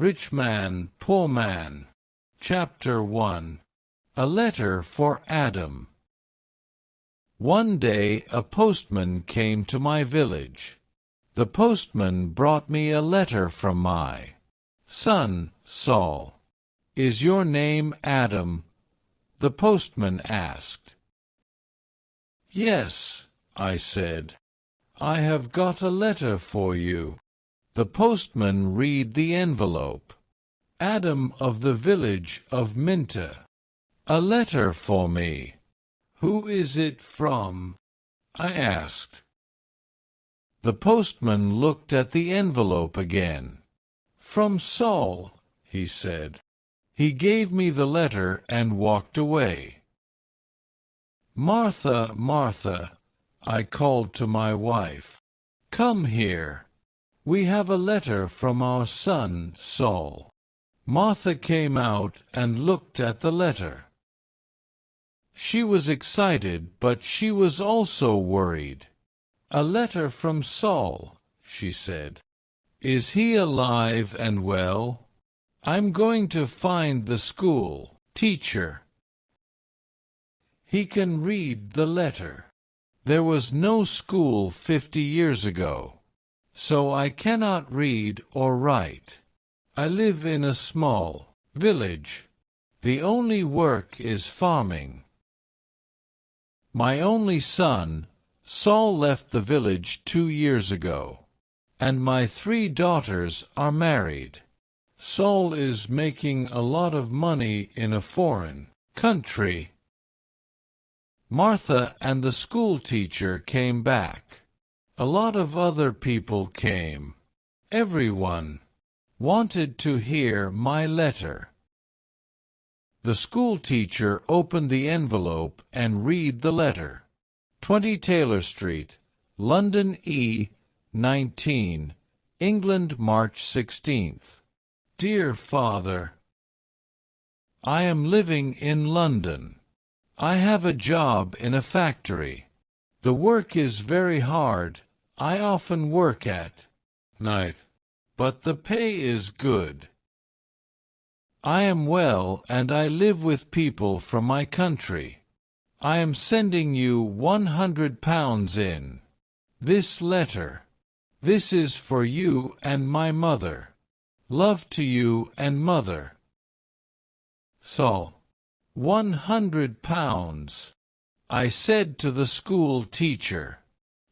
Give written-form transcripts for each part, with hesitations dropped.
Rich Man, Poor Man. Chapter 1. A Letter for Adam. One day a postman came to my village. The postman brought me a letter from my son, Saul. "Is your name Adam?" the postman asked. "Yes," I said. "I have got a letter for you." The postman read the envelope. "Adam of the village of Minta. A letter for me." "Who is it from?" I asked. The postman looked at the envelope again. "From Saul," he said. He gave me the letter and walked away. "Martha, Martha," I called to my wife. "Come here. We have a letter from our son, Saul." Martha came out and looked at the letter. She was excited, but she was also worried. "A letter from Saul," she said. "Is he alive and well? I'm going to find the school teacher. He can read the letter. There was no school 50 years ago, so I cannot read or write. I live in a small village. The only work is farming. My only son, Saul, left the village 2 years ago, and my 3 daughters are married. Saul is making a lot of money in a foreign country." Martha and the school teacher came back. A lot of other people came. Everyone wanted to hear my letter. The school teacher opened the envelope and read the letter. 20 Taylor Street, London E. 19, England, March 16th. Dear Father, I am living in London. I have a job in a factory. The work is very hard. I often work at night, but the pay is good. I am well and I live with people from my country. I am sending you £100 in this letter. This is for you and my mother. Love to you and mother. Saul. £100. I said to the school teacher,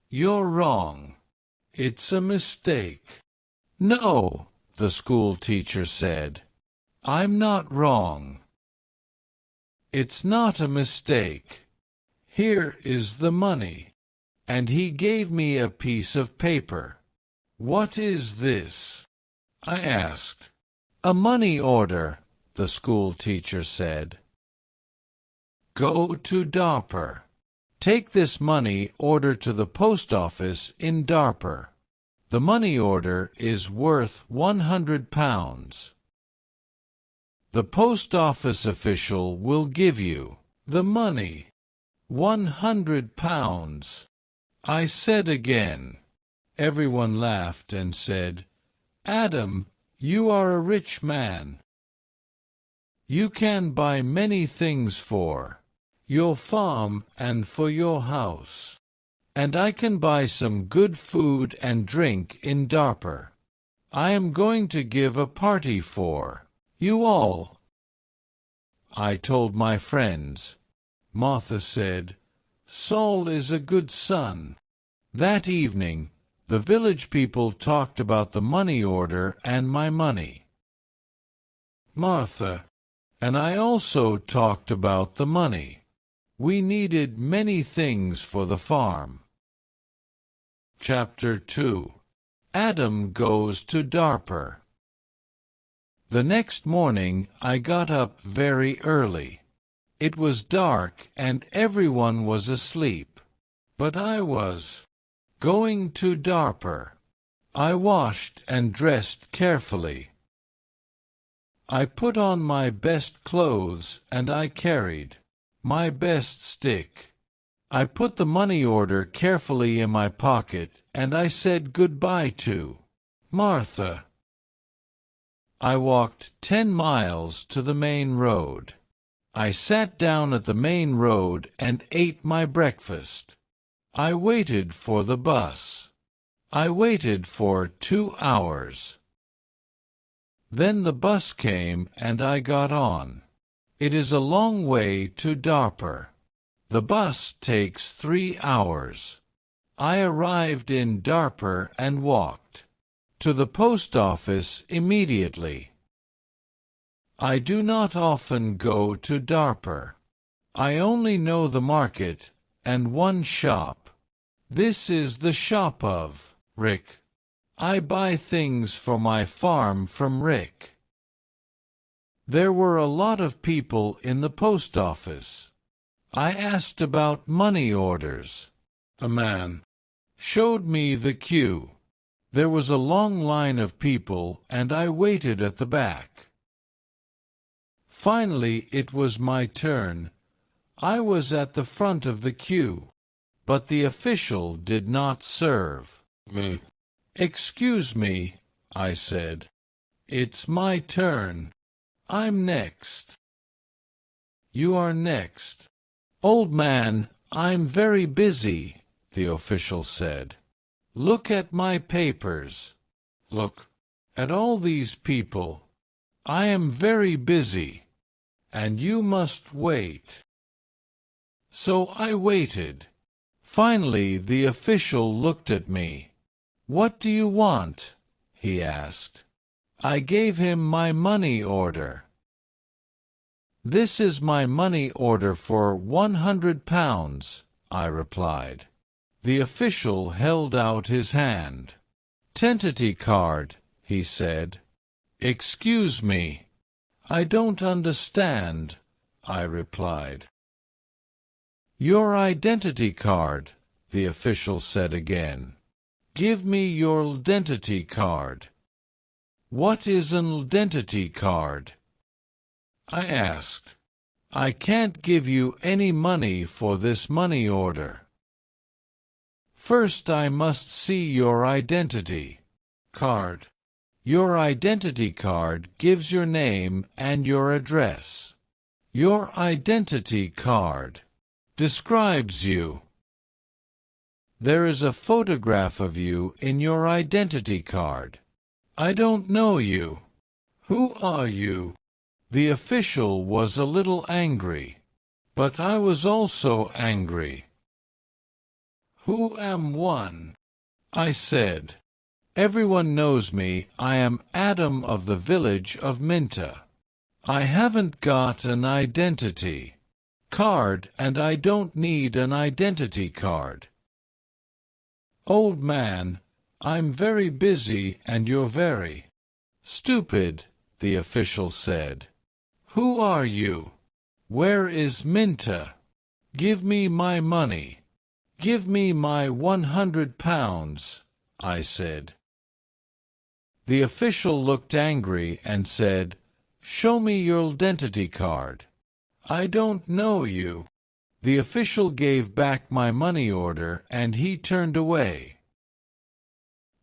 "You're wrong. It's a mistake." "No," the school teacher said. "I'm not wrong. It's not a mistake. Here is the money." And he gave me a piece of paper. "What is this?" I asked. "A money order," the school teacher said. "Go to Darper. Take this money order to the post office in Darper. The money order is worth £100. The post office official will give you the money." £100. I said again. Everyone laughed and said, "Adam, you are a rich man. You can buy many things for your farm and for your house. And I can buy some good food and drink in Darper. I am going to give a party for you all." I told my friends. Martha said, "Saul is a good son." That evening, the village people talked about the money order and my money. Martha and I also talked about the money. We needed many things for the farm. Chapter 2. Adam goes to Darper. The next morning I got up very early. It was dark and everyone was asleep. But I was going to Darper. I washed and dressed carefully. I put on my best clothes and I carried my best stick. I put the money order carefully in my pocket and I said goodbye to Martha. I walked 10 miles to the main road. I sat down at the main road and ate my breakfast. I waited for the bus. I waited for 2 hours. Then the bus came and I got on. It is a long way to Darper. The bus takes 3 hours. I arrived in Darper and walked to the post office immediately. I do not often go to Darper. I only know the market and one shop. This is the shop of Rick. I buy things for my farm from Rick. There were a lot of people in the post office. I asked about money orders. A man showed me the queue. There was a long line of people and I waited at the back. Finally, it was my turn. I was at the front of the queue, but the official did not serve me. "Excuse me," I said. "It's my turn. I'm next." "You are next." "Old man, I'm very busy," the official said. "Look at my papers. Look at all these people. I am very busy, and you must wait." So I waited. Finally, the official looked at me. "What do you want?" he asked. I gave him my money order. "This is my money order for £100, I replied. The official held out his hand. "Tentative card," he said. "Excuse me, I don't understand," I replied. "Your identity card," the official said again. "Give me your identity card." "What is an identity card?" I asked. "I can't give you any money for this money order. First I must see your identity card. Your identity card gives your name and your address. Your identity card describes you. There is a photograph of you in your identity card. I don't know you. Who are you?" The official was a little angry, but I was also angry. "Who am one?" I said. "Everyone knows me. I am Adam of the village of Minta. I haven't got an identity card and I don't need an identity card." "Old man, I'm very busy and you're very stupid," the official said. "Who are you? Where is Minta? Give me my money. Give me my £100, I said. The official looked angry and said, "Show me your identity card." "I don't know you." The official gave back my money order and he turned away.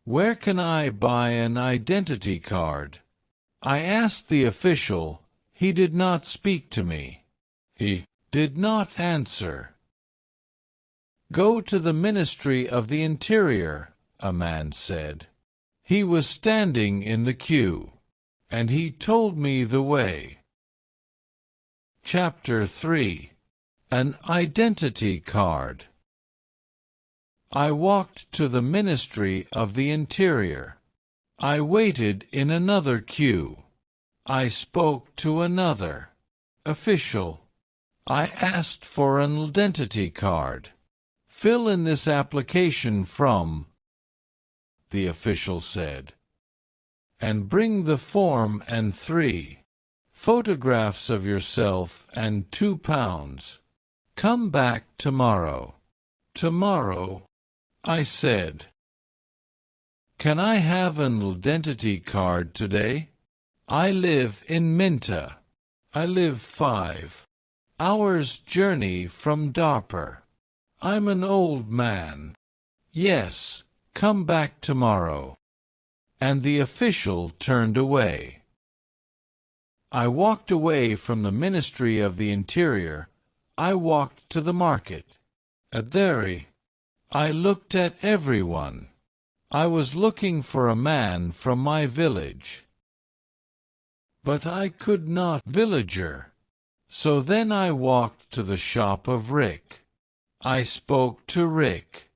"Where can I buy an identity card?" I asked the official. He did not speak to me. He did not answer. "Go to the Ministry of the Interior," a man said. He was standing in the queue, and he told me the way. Chapter 3. An Identity Card. I walked to the Ministry of the Interior. I waited in another queue. I spoke to another official. I asked for an identity card. "Fill in this application from," the official said, "and bring the form and 3 photographs of yourself and £2. Come back tomorrow." "Tomorrow?" I said. "Can I have an identity card today? I live in Minta. I live 5 hours' journey from Darper. I'm an old man." "Yes, come back tomorrow." And the official turned away. I walked away from the Ministry of the Interior. I walked to the market. At there, I looked at everyone. I was looking for a man from my village. But I could not villager. So then I walked to the shop of Rick. I spoke to Rick.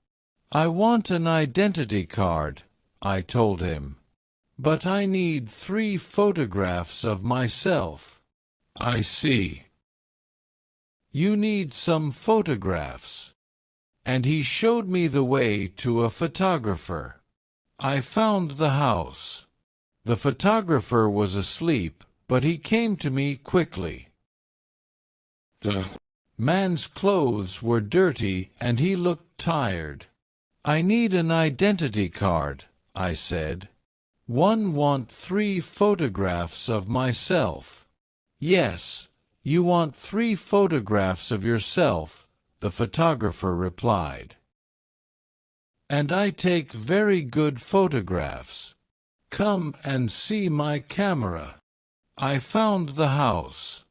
I want an identity card, I told him. But I need 3 photographs of myself. I see. You need some photographs. And he showed me the way to a photographer. I found the house. The photographer was asleep, but he came to me quickly. The man's clothes were dirty and he looked tired. I need an identity card, I said. Want 3 photographs of myself. Yes, you want 3 photographs of yourself, the photographer replied. And I take very good photographs. Come and see my camera. I found the house.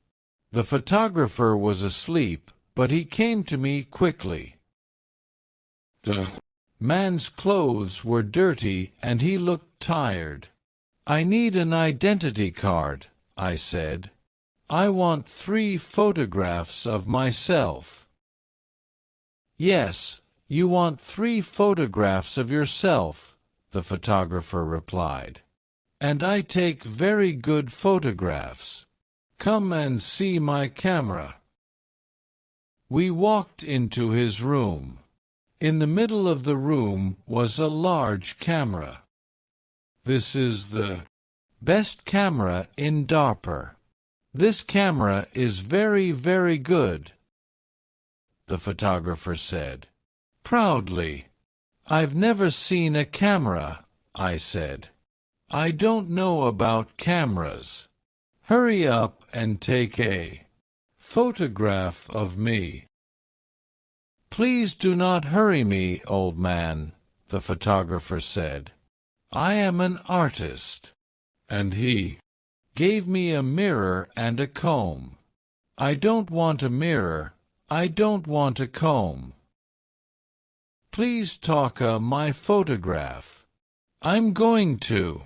The photographer was asleep, but he came to me quickly. The man's clothes were dirty and he looked tired. I need an identity card, I said. I want 3 photographs of myself. Yes, you want 3 photographs of yourself, the photographer replied. And I take very good photographs. Come and see my camera. We walked into his room. In the middle of the room was a large camera. This is the best camera in Darper. This camera is very, very good, the photographer said. Proudly. I've never seen a camera, I said. I don't know about cameras. Hurry up and take a photograph of me. Please do not hurry me, old man, the photographer said. I am an artist. And he gave me a mirror and a comb. I don't want a mirror. I don't want a comb. Please talk my photograph. I'm going to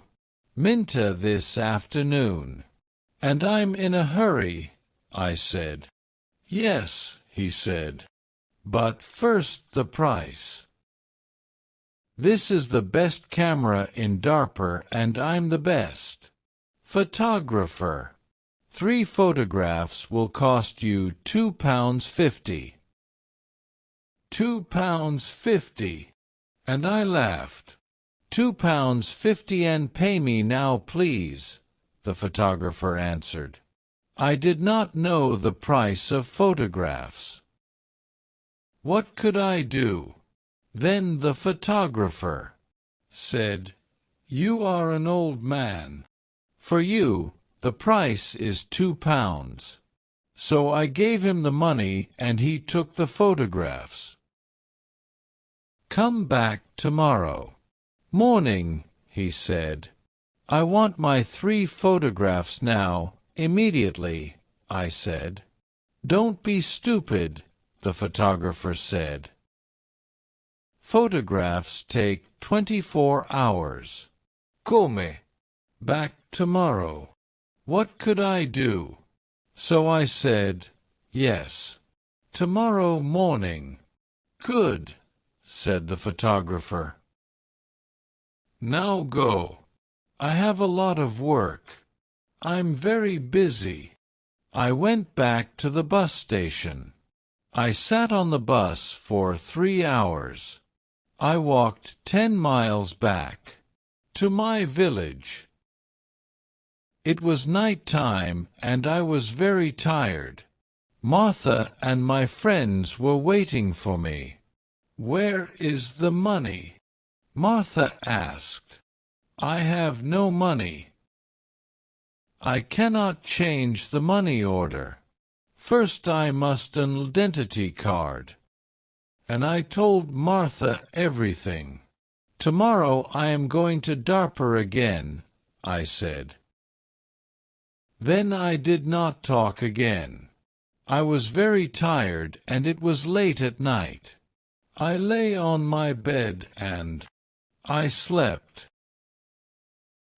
Minta this afternoon. And I'm in a hurry, I said. Yes, he said. But first the price. This is the best camera in Darper and I'm the best. Photographer. 3 photographs will cost you £2.50. £2.50. And I laughed. £2.50 and pay me now, please, the photographer answered. I did not know the price of photographs. What could I do? Then the photographer said, You are an old man. For you, the price is £2. So I gave him the money and he took the photographs. Come back tomorrow morning, he said. I want my 3 photographs now, immediately, I said. Don't be stupid, the photographer said. Photographs take 24 hours. Come back tomorrow. What could I do? So I said, yes. Tomorrow morning. Good, said the photographer. Now go. I have a lot of work. I'm very busy. I went back to the bus station. I sat on the bus for 3 hours. I walked 10 miles back to my village. It was night time and I was very tired. Martha and my friends were waiting for me. Where is the money? Martha asked. I have no money. I cannot change the money order. First I must an identity card. And I told Martha everything. Tomorrow I am going to Darper again, I said. Then I did not talk again. I was very tired and it was late at night. I lay on my bed and I slept.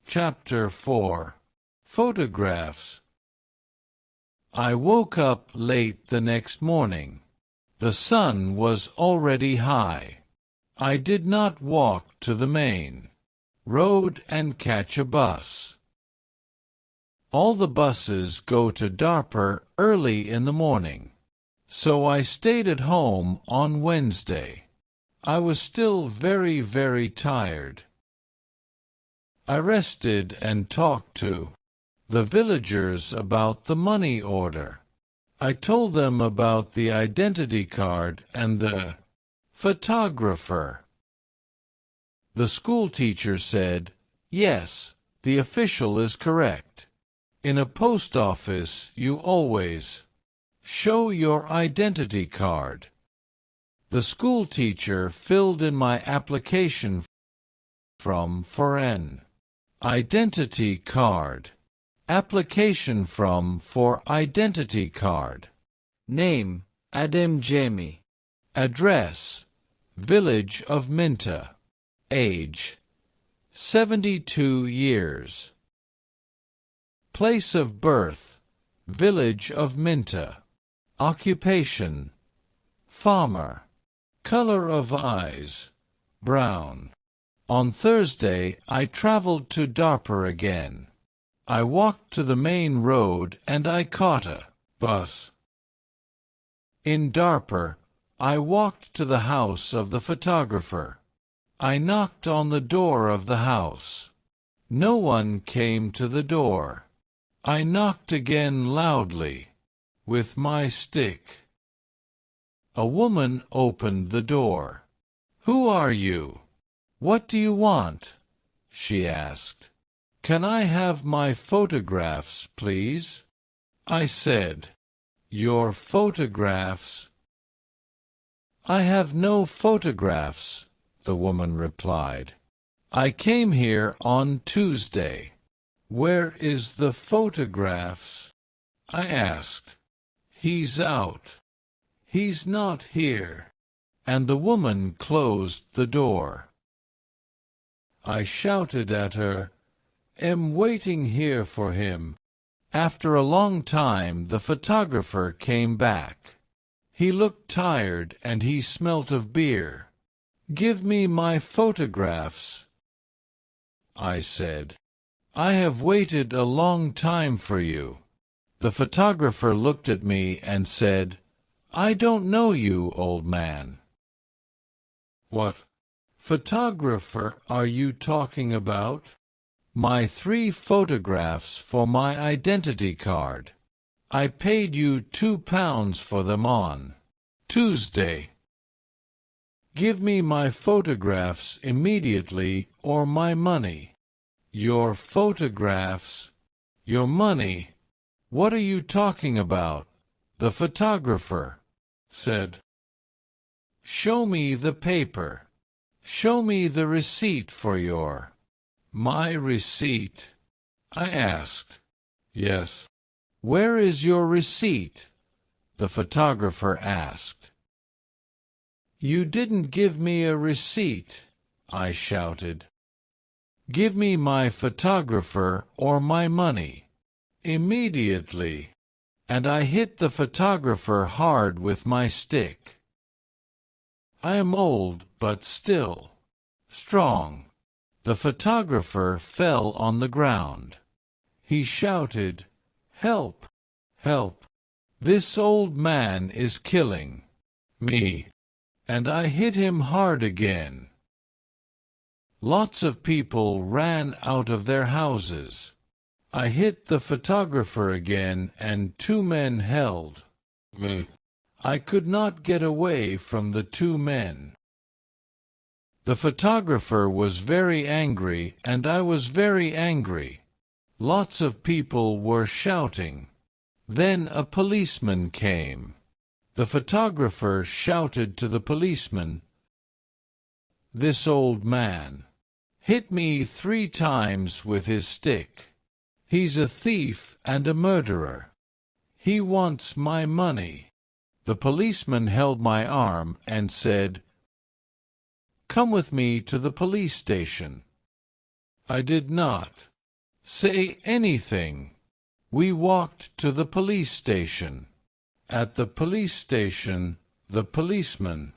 Chapter 4. Photographs. I woke up late the next morning. The sun was already high. I did not walk to the main road and catch a bus. All the buses go to Darper early in the morning, so I stayed at home on Wednesday. I was still very, very tired. I rested and talked to the villagers about the money order. I told them about the identity card and the photographer. The schoolteacher said, "Yes, the official is correct. In a post office, you always show your identity card." The schoolteacher filled in my application form for an identity card. Application form for identity card. Name, Adam Jamie. Address, Village of Minta. Age, 72 years. Place of birth, Village of Minta. Occupation, farmer. Color of eyes, brown. On Thursday, I traveled to Darper again. I walked to the main road and I caught a bus. In Darper, I walked to the house of the photographer. I knocked on the door of the house. No one came to the door. I knocked again loudly, with my stick. A woman opened the door. "Who are you? What do you want?" she asked. "Can I have my photographs, please?" I said. "Your photographs?" "I have no photographs," the woman replied. "I came here on Tuesday. Where is the photographs?" I asked. "He's out." "He's not here." And the woman closed the door. I shouted at her, "Am waiting here for him." After a long time the photographer came back. He looked tired and he smelt of beer. "Give me my photographs," I said. "I have waited a long time for you." The photographer looked at me and said, "I don't know you, old man." "What photographer are you talking about?" "My 3 photographs for my identity card. I paid you £2 for them on Tuesday. Give me my photographs immediately or my money." "Your photographs? Your money? What are you talking about?" the photographer said. "Show me the paper. Show me the receipt for your—" "My receipt?" I asked. "Yes." "Where is your receipt?" the photographer asked. "You didn't give me a receipt," I shouted. "Give me my photographer or my money. Immediately." And I hit the photographer hard with my stick. I am old, but still strong. The photographer fell on the ground. He shouted, "Help! Help! This old man is killing me." And I hit him hard again. Lots of people ran out of their houses. I hit the photographer again and 2 men held me. I could not get away from the 2 men. The photographer was very angry and I was very angry. Lots of people were shouting. Then a policeman came. The photographer shouted to the policeman, "This old man hit me 3 times with his stick. He's a thief and a murderer. He wants my money." The policeman held my arm and said, "Come with me to the police station." I did not say anything. We walked to the police station. At the police station, the policeman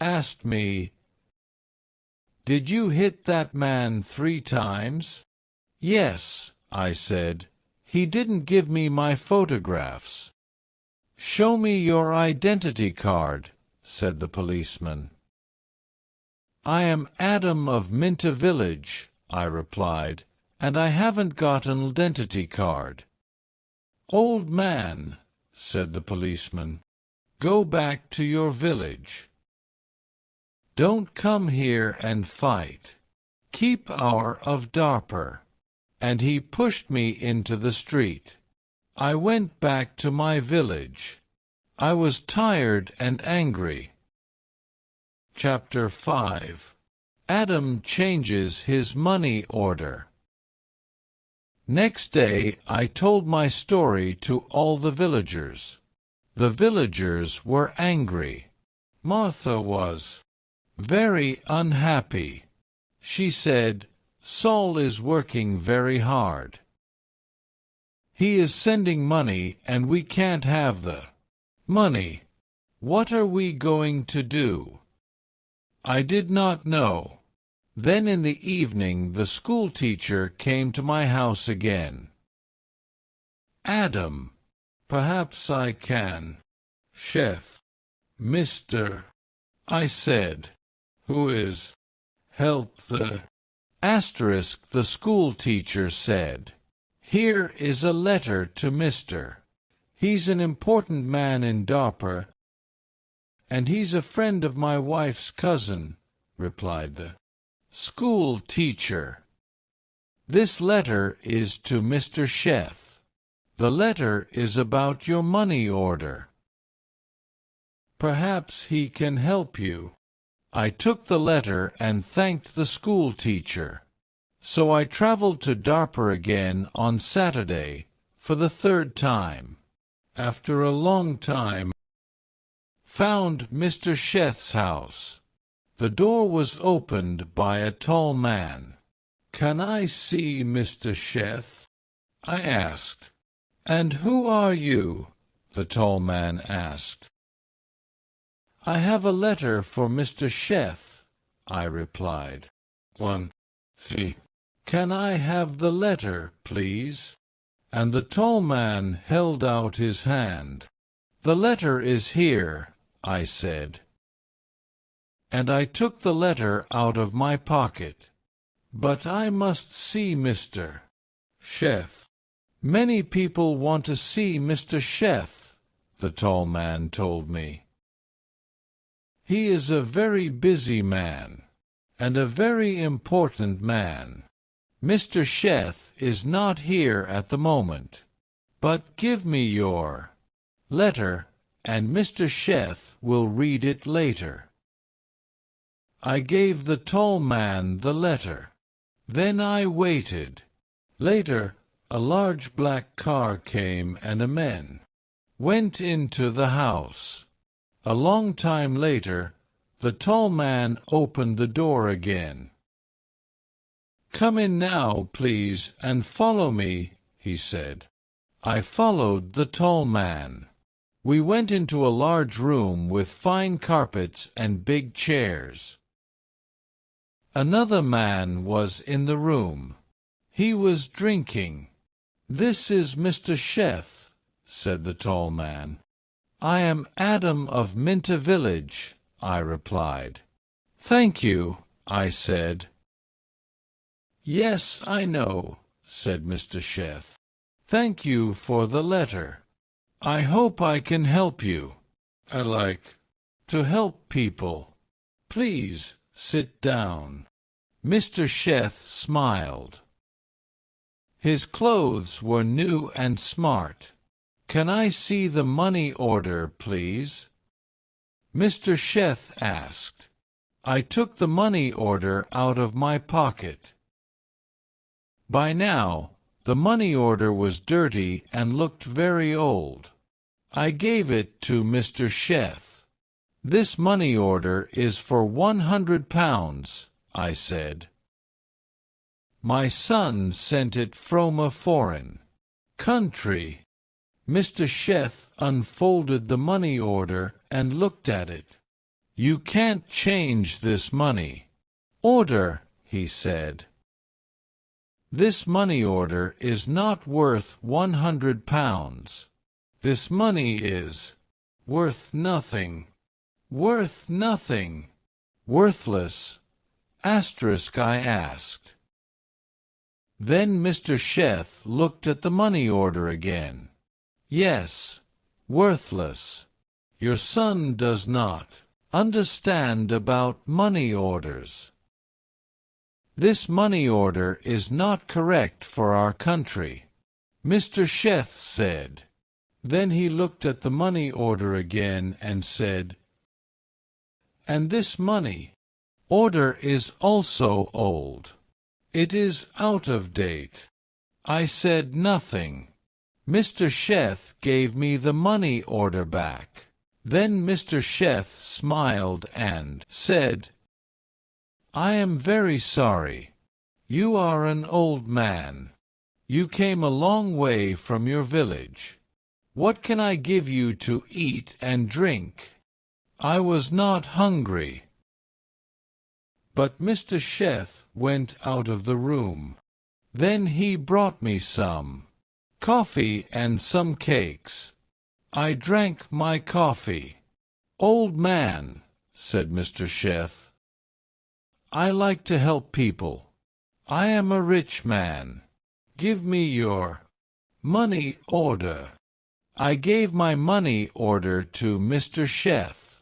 asked me, "Did you hit that man 3 times?" "Yes," I said. "He didn't give me my photographs." "Show me your identity card," said the policeman. "I am Adam of Minta village," I replied, "and I haven't got an identity card." "Old man," said the policeman, "go back to your village. Don't come here and fight. Keep out of Darper." And he pushed me into the street. I went back to my village. I was tired and angry. Chapter 5. Adam changes his money order. Next day I told my story to all the villagers. The villagers were angry. Martha was very unhappy. She said, "Saul is working very hard. He is sending money and we can't have the money. What are we going to do?" I did not know. Then in the evening the school teacher came to my house again. "Adam, perhaps I can. Chef, Mr. I said, "Who is help the asterisk," the school teacher said. "Here is a letter to Mr. He's an important man in Darper, and he's a friend of my wife's cousin," replied the school teacher. "This letter is to Mr. Sheth. The letter is about your money order. Perhaps he can help you." I took the letter and thanked the school teacher. So I traveled to Darper again on Saturday for the 3rd time. After a long time, found Mr. Sheth's house. The door was opened by a tall man. "Can I see Mr. Sheth?" I asked. "And who are you?" the tall man asked. "I have a letter for Mr. Sheth," I replied. See. "Can I have the letter, please?" And the tall man held out his hand. "The letter is here," I said. And I took the letter out of my pocket. "But I must see Mr. Sheth. Many people want to see Mr. Sheth," the tall man told me. "He is a very busy man, and a very important man. Mr. Sheth is not here at the moment, but give me your letter, and Mr. Sheth will read it later." I gave the tall man the letter. Then I waited. Later, a large black car came and a man went into the house. A long time later, the tall man opened the door again. "Come in now, please, and follow me," he said. I followed the tall man. We went into a large room with fine carpets and big chairs. Another man was in the room. He was drinking. "This is Mr. Sheth," said the tall man. "I am Adam of Minta village," I replied. "Thank you," I said. "Yes, I know," said Mr. Sheth. "Thank you for the letter. I hope I can help you. I like to help people. Please sit down." Mr. Sheth smiled. His clothes were new and smart. "Can I see the money order, please?" Mr. Sheth asked. I took the money order out of my pocket. By now, The money order was dirty and looked very old. I gave it to Mr. Sheth. This money order is for £100, I said. My son sent it from a foreign country. Mr. Sheth unfolded the money order and looked at it. You can't change this money order, he said. This money order is not worth £100. This money is worth nothing. Worth nothing. Worthless. Asterisk, I asked. Then Mr. Sheth looked at the money order again. Yes, worthless. Your son does not understand about money orders. This money order is not correct for our country, Mr. Sheth said. Then he looked at the money order again and said, and this money order is also old. It is out of date. I said nothing. Mr. Sheth gave me the money order back. Then Mr. Sheth smiled and said, I am very sorry. You are an old man. You came a long way from your village. What can I give you to eat and drink? I was not hungry. But Mr. Sheth went out of the room. Then he brought me some coffee and some cakes. I drank my coffee. Old man, said Mr. Sheth, I like to help people. I am a rich man. Give me your money order. I gave my money order to Mr. Sheth.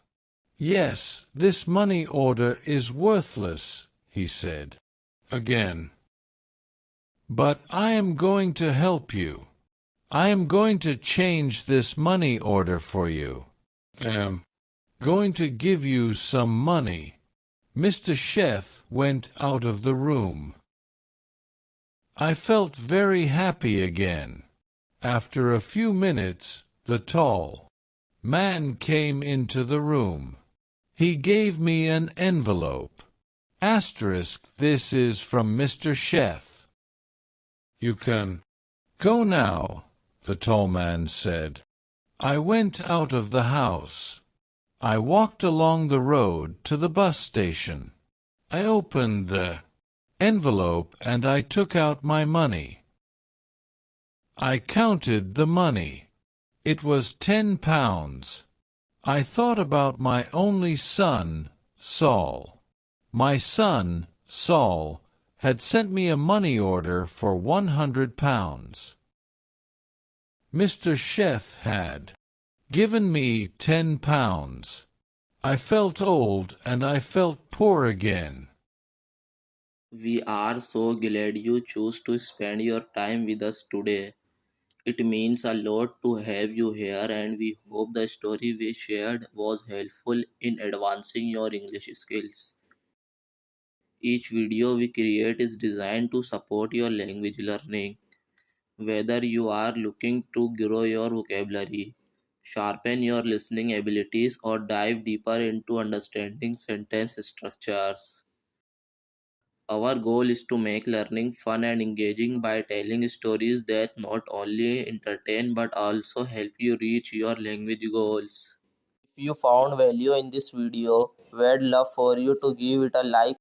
Yes, this money order is worthless, he said. Again. But I am going to help you. I am going to change this money order for you. Am going to give you some money. Mr. Sheth went out of the room. I felt very happy again. After a few minutes, the tall man came into the room. He gave me an envelope. Asterisk, this is from Mr. Sheth. You can go now, the tall man said. I went out of the house. I walked along the road to the bus station. I opened the envelope and I took out my money. I counted the money. It was £10. I thought about my only son, Saul. My son, Saul, had sent me a money order for £100. Mr. Sheth had given me £10. I felt old and I felt poor again. We are so glad you chose to spend your time with us today. It means a lot to have you here, and we hope the story we shared was helpful in advancing your English skills. Each video we create is designed to support your language learning. Whether you are looking to grow your vocabulary, sharpen your listening abilities, or dive deeper into understanding sentence structures, our goal is to make learning fun and engaging by telling stories that not only entertain but also help you reach your language goals. If you found value in this video, we'd love for you to give it a like,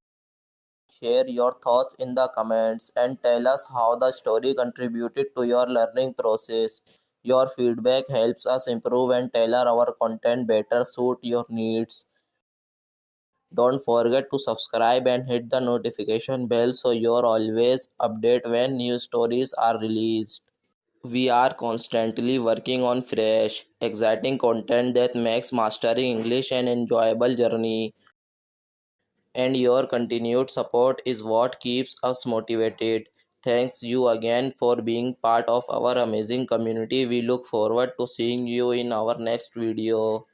share your thoughts in the comments, and tell us how the story contributed to your learning process. Your feedback helps us improve and tailor our content better suit your needs. Don't forget to subscribe and hit the notification bell so you're always updated when new stories are released. We are constantly working on fresh, exciting content that makes mastering English an enjoyable journey, and your continued support is what keeps us motivated. Thanks you again for being part of our amazing community. We look forward to seeing you in our next video.